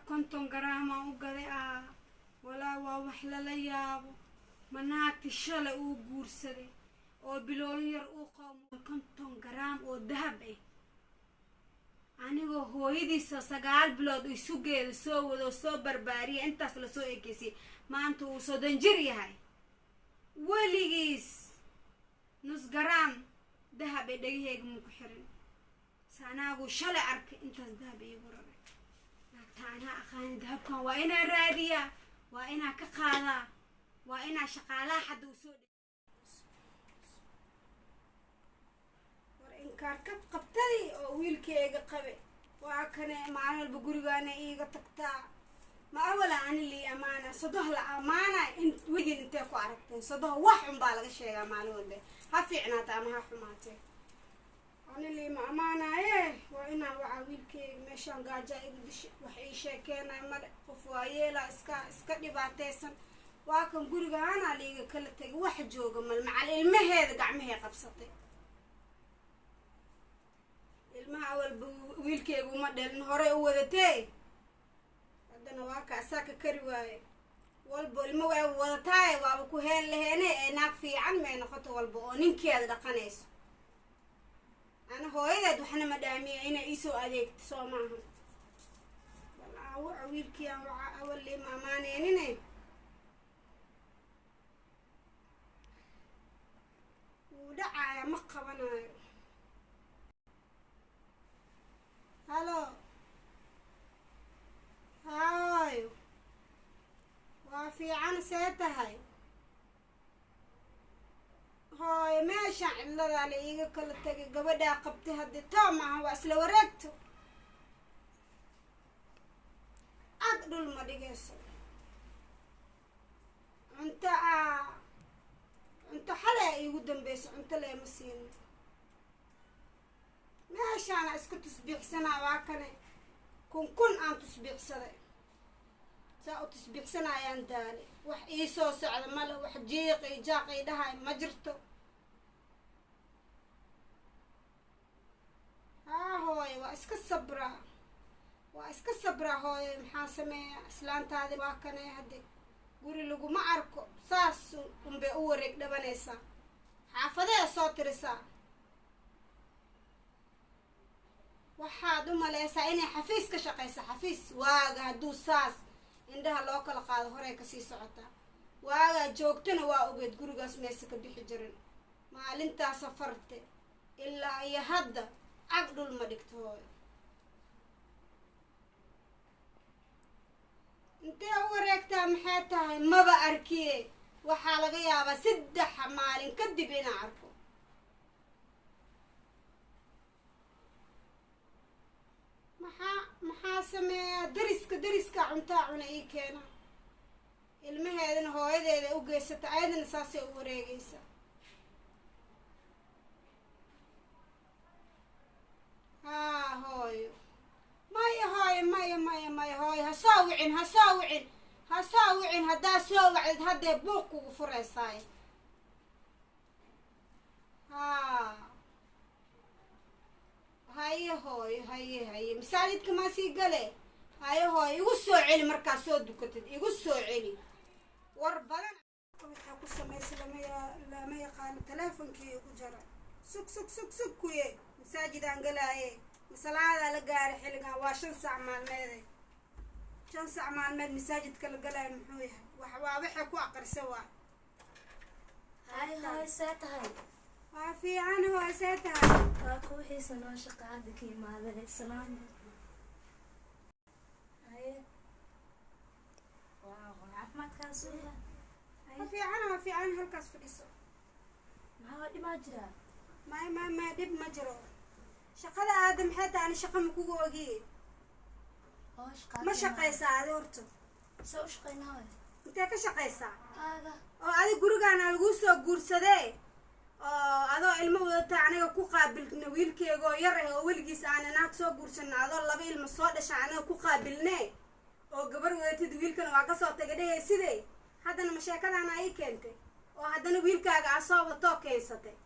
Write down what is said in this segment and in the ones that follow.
konton garaam aan u gaday walaa waa wax lala yaabo manaagti shalay uu guursaday oo bilooyin yar uu qabo 50 garaam oo dahab anigoo hooyadiisa 9 bilood ay sugeeda soo wado soo barbaariya intaas la soo ekeysay maanta uu 30 jir yahay weligiis nus garaam dahab dhagaheyga ma ku xirin saanaagu shalay arkay intaas dahab iigu rabay taana aqaan dahabkan waa inaa raadiya waa inaa ka qaadaa waa inaa shaqaalaha xad u soo war in kaarka qabtay oo wiilkeyga qabe waa kan maalin walba gurigaana iiga tagtaa ma awala aan li amaana sadoh la amaana in wigin intee ku aragtay sadoh wax un baa laga sheegaa maalin walba ha fiicnaata ama ha xumaatay ani li ma amaanaye waa inaa waxa wiilkeyga meeshaan gaaja igu dishay wax ii sheekeenay male qof waa yeela iska dhibaataysan waa kan gurigaana liiga kala tagay wax jooga mal macal ilmaheeda gacmahay qabsatay ilmaha awalba wiilkeyga uma dhalin hore u wadatay haddana waa ka asaaka kari waaye walba ilma way wadataaye waaba ku heen laheene ee naag fiican may noqoto walba oo ninkeeda dhaqanayso ana hooyadeed waxna ma dhaamiya inay iisoo adeegto soo maaha walaa waxa wiilkii aan waxa awal li ma amaaneenine wuu dhacaaya ma qabanayo halo haayo waa fiican see tahay hooy meeshaan cidladaa la iiga kala tagay gabadhaa qabtay haddii too maaha waa isla wareegto ag dhul ma dhigayso cunto xalay iigu dambayso cunto leema siino meeshaana iska tusbiixsanaa waa kane kun aan tusbiixsaday saa u tusbiixsanayaan daale wax ii soo socda male wax jiiqi jaaqi dhahay ma jirto hooye waa iska sabraa hooye maxaa sameeya islaantaadi waa kane hadde guri laguma arko saas unbay u wareeg dhabanaysaa xaafadee soo tirisaa waxaad u maleysaa inay xafiis ka shaqaysa xafiis waaga hadduu saas indhaha loo kala qaado horey kasii socotaa waagaa joogtana waa ogeed gurigaas meesa ka bixi jirin maalintaa safarte ilaa iyo hadda cag dhul ma dhigto hooyo intee u wareegtaa maxay tahay maba arkiye waxaa laga yaabaa 3 maalin kadib inaan arko maxaa sameeyaa dariska cuntaa cuna ii keena ilmaheedana hooyadeeda u geysata ayadana saasay u wareegaysa hooyo maya hooyo ha soo wicin haddaa soo wacdid haddee buuq kugu furaysaay haye hooyo haye masaajidka maa sii gale haye hooyo igu soo celi markaa soo dukatid igu soo celi war badan waxaa ku samaysa lama yaqaano teleefonkii igu jara sug kuye masaajidaan galaaye masalaadaa la gaaray xilligan waa 5 saac maalmeede 5 saac maalmeed masaajidka la galaayo muxuu yahay waa waxay ku aqrisa waa هاي ساتهاي waa fiican hooy see tahay waa ku xiisan oo shaqada ka imaaday salaam haye waa caafimaadkaas waa fiican halkaas fadhiso maxaa dhimaa jira ma dhib ma jiro shaqada aadam xataa aan shaqo ma kugu ogi ma shaqaysaa adi horta soo shaqaynaa intee ka shaqaysaa aaga oo adi gurigaana lagu soo guursadee oo adoo ilmo wadata aniga ku qaabilna wiilkeyga oo yar ah oo weligiis aan naag soo guursana adoo 2 ilmo soo dhashay aniga ku qaabilnee oo gabar wadatid wiilkana waa ka soo tagay dhahay sidee haddana ma sheekadana ay keentay oo haddana wiilkaaga aa soo wato keensatay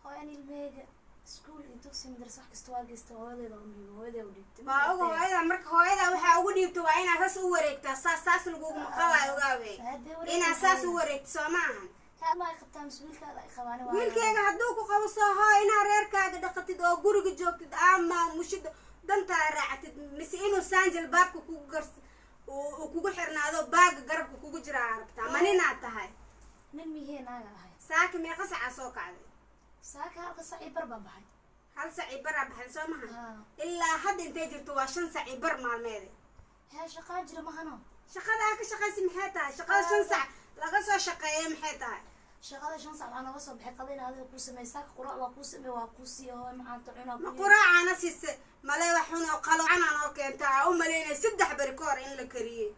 oo aan ilmeyga iskuul iyo dugsi madrasa wax kasta waa geysta hooyadeeda u dhiibay hooyadeeda u dhiibtay waa ugu hooyada marka hooyada waxaa ugu dhiibta waa inaad saas u wareegtaa saas laguguma qabaayo ogaawe inaad saas u wareegto soo ma ahan ma ay qabtaan wiilkaada ay qabaan wiilkeyga hadduu ku qabo soo hoo inaad reerkaaga dhaqatid oo guriga joogtid ama mushida dantaa raacatid mise inuu saanjel baabka uu kugu xirnaado baaga garabka kugu jira aragtaa ma ninaad tahay nin mihee naaga ahay saaka meeqa sacaa soo kacday saaka halka sac ii bar baa baxay hal sac ii baraa baxay soo maha ilaa hadda intay jirto waa 5 sac ii bar maalmeede hee shaqaa jira mahano shaqada ka shaqaysi maxay tahay shaqada 5 sac laga soo shaqeeyay maxay tahay shaqada 5 sac waxaa naga soo baxay qadina adiga ku samaysaa quraac waa ku samee waa ku sii hooy macaanta cunaa ma quraacana siise male waxun oo qaloocan oo keenta u maleynay 3 bari ka hor in la kariyay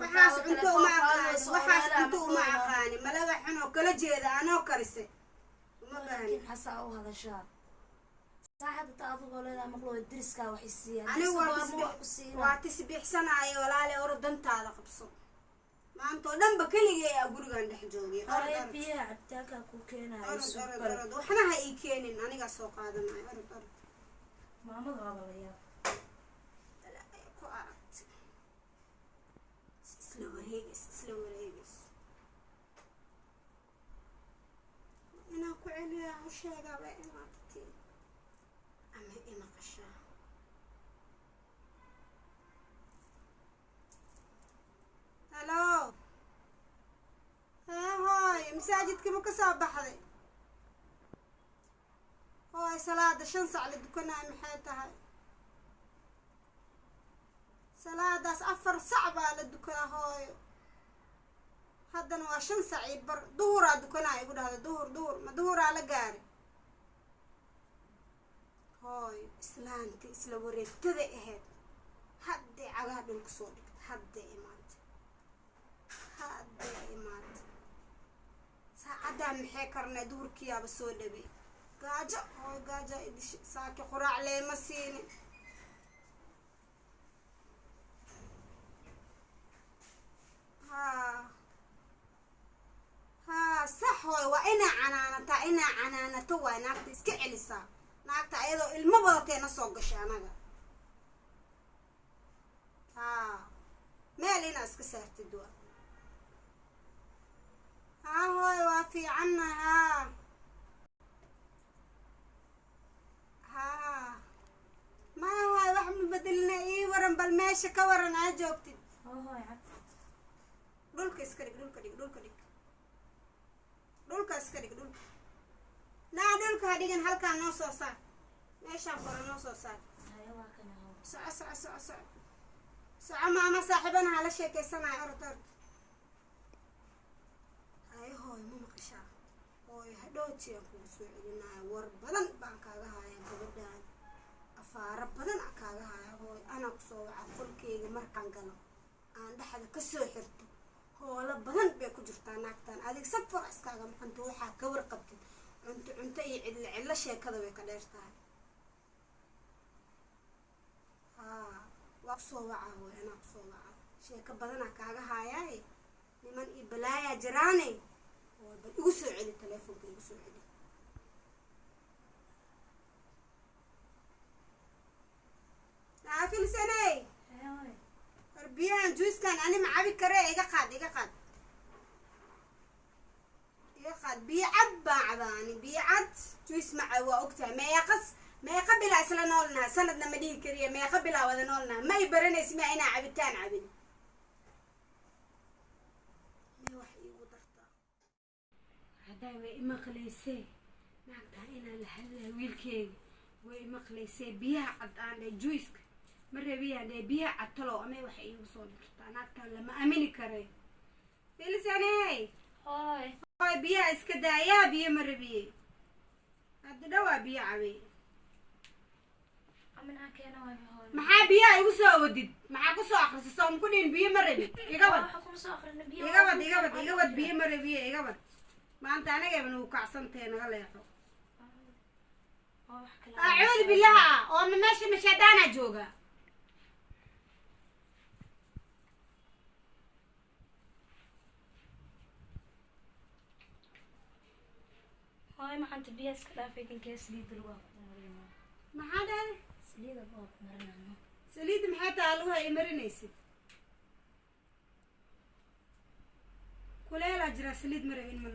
waxaas cunto uma aqaani male waxun oo kala jeeda anoo karise uma baahni xasaa u hadashaa saaxada ta adigu leedahay maqlo diriska wax isiiyay anigu waa tisbiixsanayo walaale orodantaada qabso maanta oo dhanba keligay gurigan dhex joogay biyaha cabitaanka ku keenayo super waxna ha ii keenin aniga soo qaadanayo orod maamada waa la yaab ku aragti isla wareegis inaan ku celiyaa u sheegaba imaatati ama ima qashaa halo hooy masaajidka ma ka soo baxday hooy salaada 5 sac la dukanaayo maxay tahay salaadaas 4 sac baa la dukadaa hooyo haddana waa 5 sac ii bar duhuraa dukanaayo igu dhahda duhur ma duhuraa la gaari hooy islaanti isla wareegtada ahayd hadday cagaa dhulka soo dhigta hadday imaata saacaddaa maxay karnay duhurkiyaaba soo dhawey gaajo hooy gaaja idish saaki quraac leema siini sax hooy waa inaa canaanato waa naagta iska celisaa naagta ayadoo ilmo badateena soo gashay anaga meel inaa iska saartid waa hooy waa fiicanna maya hooy wax ma bedelina ii waran bal meesha ka waran aa joogtid dhulka iska dhig dhulka iska dhig naa dhulka ha dhigan halkaan noo soo saar meeshaan kore noo soo saar soco maama saaxiibana hala sheekeysanayo orod hay hooy ma maqashaa hooy hadhowtiyaan kugu soo celinaayo war badan baan kaaga hayaa gabadhaan afaaro badan aan kaaga haya hooy anaa kusoo waca qolkeyga markaan galo aan dhexda kasoo xirto hoola badan bay ku jirtaa naagtaan adig safar iskaaga maqanto waxaa ka warqabtid cunto iyo cidlo sheekada way ka dheer tahay waa kusoo wacaa hooy anaa kusoo wacaa sheeko badanaa kaaga haayaaye niman iyo balaayaa jiraane hooy bal igu soo celi teleefonka igu soo celi naafilsaney war biyahan juiskan ani ma cabi karee iga qaad biyo cad baan cabaani biyo cad juis maca waa ogtahay meeqa bilaa isla noolnaha sanadna ma dhihi kariya meeqa bilaa wada noolnaha ma i baranaysi ma inaa cabitaan cabin wax iigu dartaa haddaa way imaqlaysee naagtaa inaa la hadlaa wiilkeega way imaqlaysee biyaha cad aan dhe juiska ma rabiyaan dhe biyaha cad talow ama wax iigu soo dirtaa naagtaan lama amini kare filsaney hooy biyaha iska daayaa biyo ma rabiye hadda dhawaa biyo cabey maxaa biyaha igu soo wadid maxaa kusoo akrisa soom ku dhihin biyo ma rabid igawad biyo ma rabiye igawad maanta anagaba nagu kacsantahe naga leexo acuudu bilaha oo ma meesha mashadaanaa jooga هاي ما حنت بياس كذا فيك الكيس لي دلوقتي مرينا ما حدا سليدة باب مرينا سليد محيطة ألوها إمرنيسي كلها أجرى سليد مرين من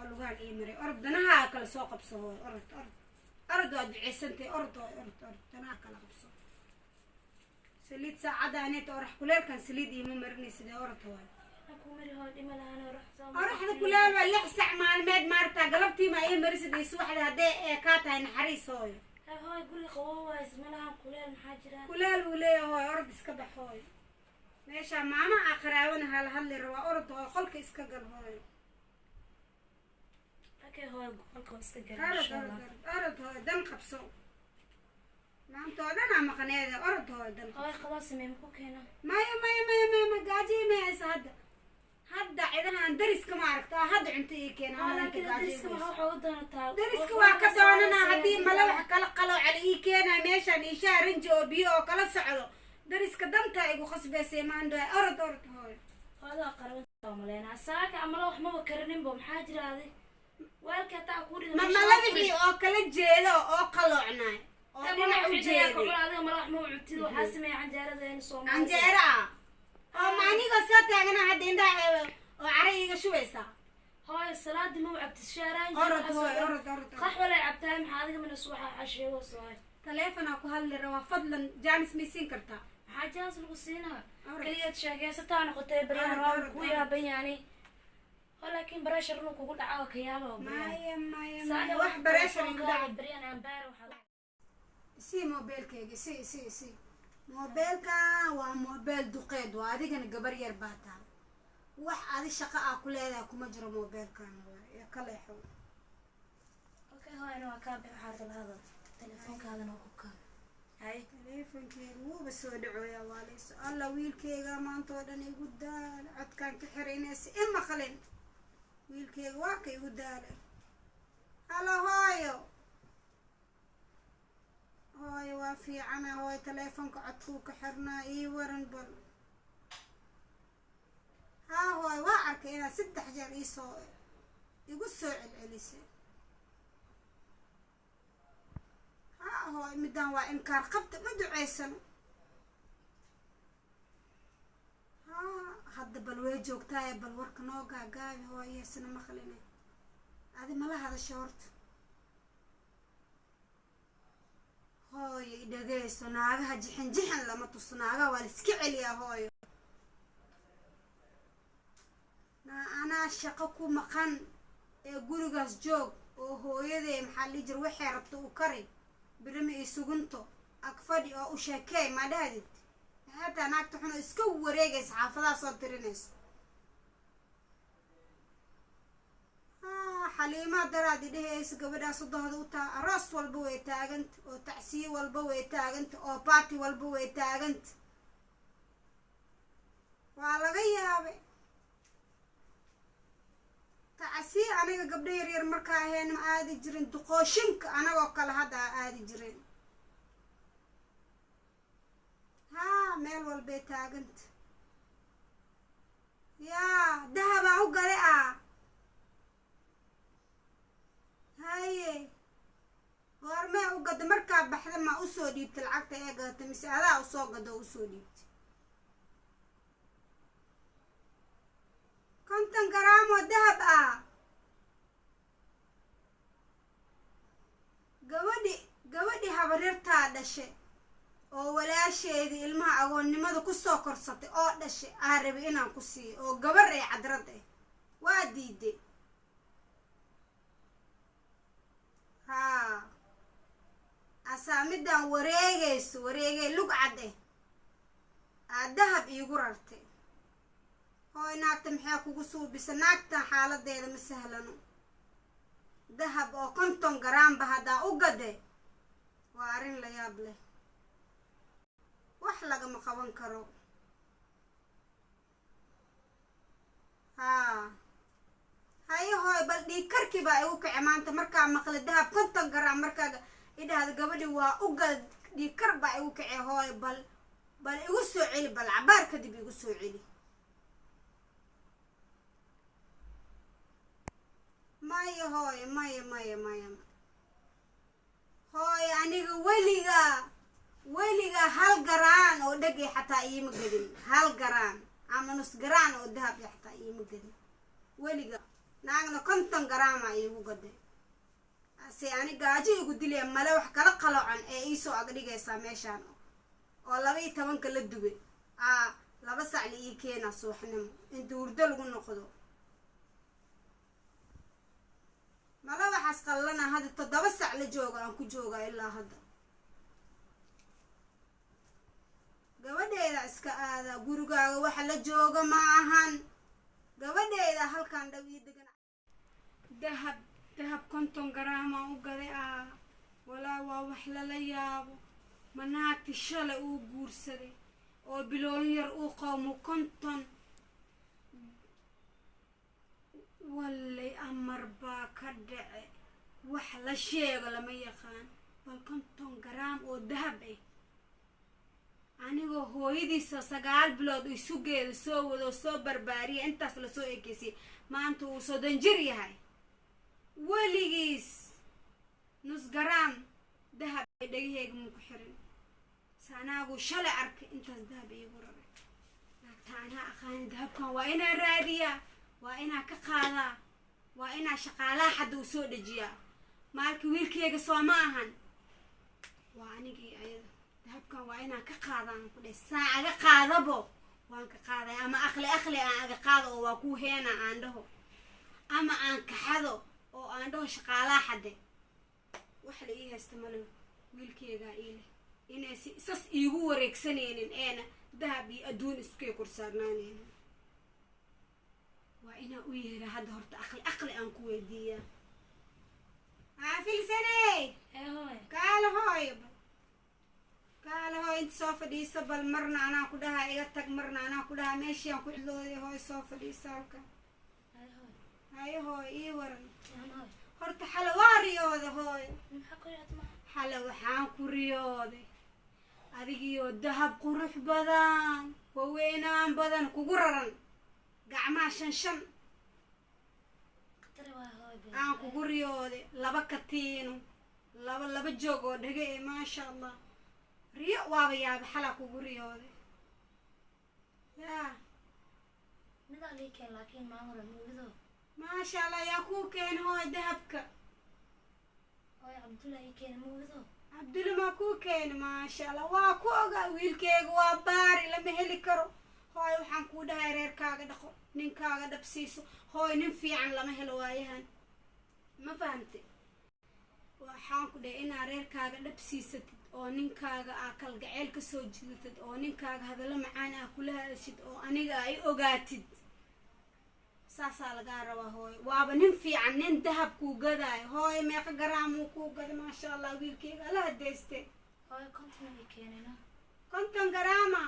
ألوها إمري أرد دناها كل سوق بصهور أرد وادعي سنتي أرد دناها كل بصهور سليد ساعة أنا تروح كلها كان سليد إيمو مرنيسي ده أرد هواي أكو مري هاد إما أنا أروح أنا كلها ولا ساعة مع الماد مارتا قلبتي ما إيه مرسي دي سوى حدا هدا كاتها نحريص هاي هاي يقول لي قوة اسمها لها كلها محاجرة كلها ولا هاي أرد إسكبح هاي ماشي ماما أقراونا هالهالي روا أرد هاي خلك إسكجل هاي أوكي هاي قلكم استقر إن شاء الله أرد هاي دم خبصو نعم تودنا عم قناة أرد هاي دم هاي خلاص ميمكوك هنا ما قاجي ما يسهد هدا إذا عن درس كم عرفت هدا عندي كين أنا كده درس كم حاودنا تاب درس كوا كدونا هدي ملوح كلا قلوا على كينا ميشان إشارة جو بيو كلا سعلو درس كدمتا إيجو خصبة سيمان ده أرد هاي هذا قربت عملنا ساك عملوا ما بكرنين بمحاجرة هذه والك تعقولي ما ملوحي أو كلا جيلو أو قلوعنا أو أنا وجيلي كل هذا ملوح ما عدتي حاسمي عن جارة زين صوم عن جارة أو ماني قصت أنا هدين ده وعريقة شو بيسا هاي الصلاة دي مو عبت الشارع أرد خح ولا عبتها محاذقة من الصبح عشرة وصاي تليفون أكو هالروا فضلا جانس ميسين كرتا حاجة أصل قصينا كلية شاقية ستانا قطي بريان راوك ويا بياني ولكن براشر نوك وقول عاوك يابا ما واحد براشر يقول بريان أمبار وحلا سي موبيلك سي موبيلك وموبيل دقيد وهذه كان قبر يرباتها wax adi shaqo ah ku leedahay kuma jiro mobilkan waa kala xoo okay hooyana waa ka bixi xarta lahada telefoonkaadana waa ku ka hay telefoonkeedu wuu soo dhacooya waaleys alla wiilkeyga maanta oo dhan igu daal codkan ka xiraynays ima qalin wiilkeyga waa ka igu daalay alla hooyo waa fiicana hooyo telefoonka codku ka xirnaa ii waran bal ها هو واعرك إلى 6 حجر يقول سوء العليسة ها هو مدان وإنكار قبط مدو عيسن ها هذا بالويجوك تايب بالورك نوقع قاوي هو يسن مخليني هذا ملا هذا شورت هاي دقي صناعها جحن لما تصناعها والسكي عليها هاي أنا شقكو مقن جورجاس جوج وهو يدي محلي جروي حربته وكري برمي يسوقنته أكفدي أو شاكي ما دادت هذا أنا أكتحنا إسكو وريجس حافظة صدرنس حليمة درادي ده إسكو بدا صدها دوتا راس والبوي تاجنت أو تعسي والبوي تاجنت أو باتي والبوي تاجنت وعلى غيابي تعسي أنا قبل يرير مركاهين ما عادي جرين دقوشنك أنا وكل هذا عادي جرين ها ميل والبيت أنت يا ذهب أو قريئة هاي غرمة أو قد مركب بحر ما أسودي بتلعك تيجا تمسي هذا أسوق قد أسودي كنت جرام وذهب gabadhi habaryartaa dhashay oo walaasheedii ilmaha agoonnimada ku soo korsatay oo dhashay aan rabay inaan ku siiyo oo gabar ee cadrad ah waa diiday haa asaamidan wareegay lug cad ah dahab iigu rartay hooy naagta maxay kugu suubisa naagtan xaaladeeda ma sahlano dahab oo 50 garaam ba hadaa u gaday waa arin la yaab leh wax lagama qaban karo haa hayo hooy bal dhiigkarkii baa igu kacay maanta markaa maqlay dahab 50 garaam markaa idhaahda gabadhi waa u gad dhiigkar baa igu kacay hooy bal igu soo celi bal cabaar kadib igu soo celi maya hooyo maya hooyo aniga weliga hal garaan oo dhagay xataa iima gedin hal garaan ama nus garaan oo dahab xataa iima gedin weliga naagna 50 garaama iigu gaday si ani gaajo igu dilay male wax kala qalocan ee ii soo agdhigaysa meeshaan oo 12 la dubay 2 sac la ii keena suuxnimo inta hurdo lagu noqdo mala waxaas qallana hada 7 sac la jooga aan ku joogaa ilaa hadda gabadheeda iska aada gurigaaga waxa la jooga ma ahan gabadheeda halkan dhawi degan dahab 50 garaama u gaday walaa waa wax lala yaabo manaagti shalay uu guursaday oo biloon yar uu qowmo 50 wallay amar baa ka dhace wax la sheego lama yaqaan bal 50 garaam oo dahab anigoo hooyadiisa 9 bilood isugeeda soo wado soo barbaariya intaas la soo ekeysay maanta uu 30 jir yahay weligiis nus garaam dahab dhagaheyga mu ku xirin saanaagu shalay arkay intaas dahab iigu rabay naagta anaa aqaani dahabkan waa inaa raadiyaa waa inaa ka qaadaa waa inaa shaqaalaha xadda u soo dhajiyaa maalkii wiilkeyga soo ma ahan waa anigii ayada dahabkan waa inaa ka qaadaan ku dheh saan aga qaadabo waan ka qaaday ama aqli aan aga qaado oo waa kuu heena aan dhaho ama aan kaxado oo aan dhaho shaqaalaha xadde wax la ii haysta malo wiilkeygaa ii leh inay si isas iigu wareegsanaynin eena dahab iyo adduun iskay korsaarnaanaynin waa inaa u yeera hadda horta aqli aan ku weydiiyaa filsaney kaala hooyo inta soo fadhiisa bal marna anaa ku dhahaa iga tag marna anaa ku dhahaa meeshiaan ku cidlooday hooy soo fadhiisa halka hayo hooy ii waran horta xale waa riyooda hooyo xale waxaan ku riyooday adigiyo dahab qurux badan waweynaan badan kugu raran gacmaha 5 aan kugu riyooday 2 katiino laba joog oo dhaga maasha allah riyo waaba yaaba xalaa kugu riyooday yaa mida leekeen laakiin maamula muugido maasha allah yaa kuu keen hooy dahabka hooy cabdullaahi keen muugido cabdulla ma kuu keen maasha allah waa ku ogaa wiilkeyga waa baari lama heli karo hooy waxaan kuu dhahay reerkaaga dhaqo ninkaaga dhabsiiso hooy nin fiican lama helo waayahan ma fahamte waxaan ku dhahay inaa reerkaaga dhabsiisatid oo ninkaaga kalgaceel ka soo jidatid oo ninkaaga hadallo macaan kula hadashid oo aniga ay ogaatid saasaa lagaa rabaa hooy waaba nin fiican nin dahab kuu gadaayo hooy meeqa garaamuu kuu gada maasha allah wiilkeyga alla hadayste hooy 50 keenina 50 garaama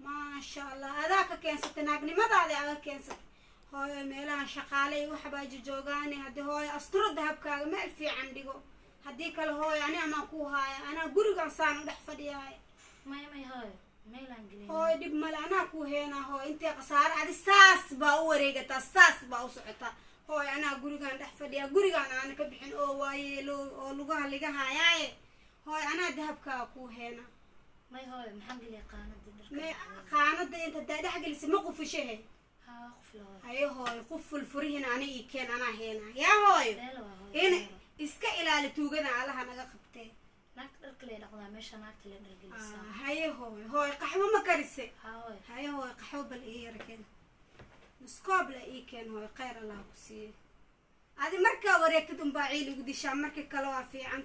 maasha allah adaa ka keensatay naagnimadaada aga keensatay hooy meelaha shaqaaley waxbaa joogaane haddii hooy asturo dahabkaaga meel fiican dhigo haddii kale hooy ani amaan kuu haaya anaa gurigan saan u dhex fadhiyaay may hooy meelaan gelin hooy dhib male anaa kuu heenaa hooy intay khasaare adi saas baa u wareegataa saas baa u socotaa hooy anaa gurigan dhex fadhiyaa gurigaan aana ka bixin oo waayeelo oo lugaha liga haayaaye hooy anaa dahabkaaga kuu heenaa may hooy maxaan geliya qaanada inta daa dhex gelisa ma qufishahe quflo hayo hooy quful furihin ana ii keen anaa heenaa yaa hooyo in iska ilaali tuugada allaha naga qabtee naagta dharka lee dhaqdaa meesha naagta lee dhargelisa hayo hooy qaxwo ma karise hayo hooy qaxwo bal ii yarkeen nuskoob la ii keen hooy khayr allah ku siiye adi markaa wareegtid unbaa ciil igu dishaa markii kale waa fiican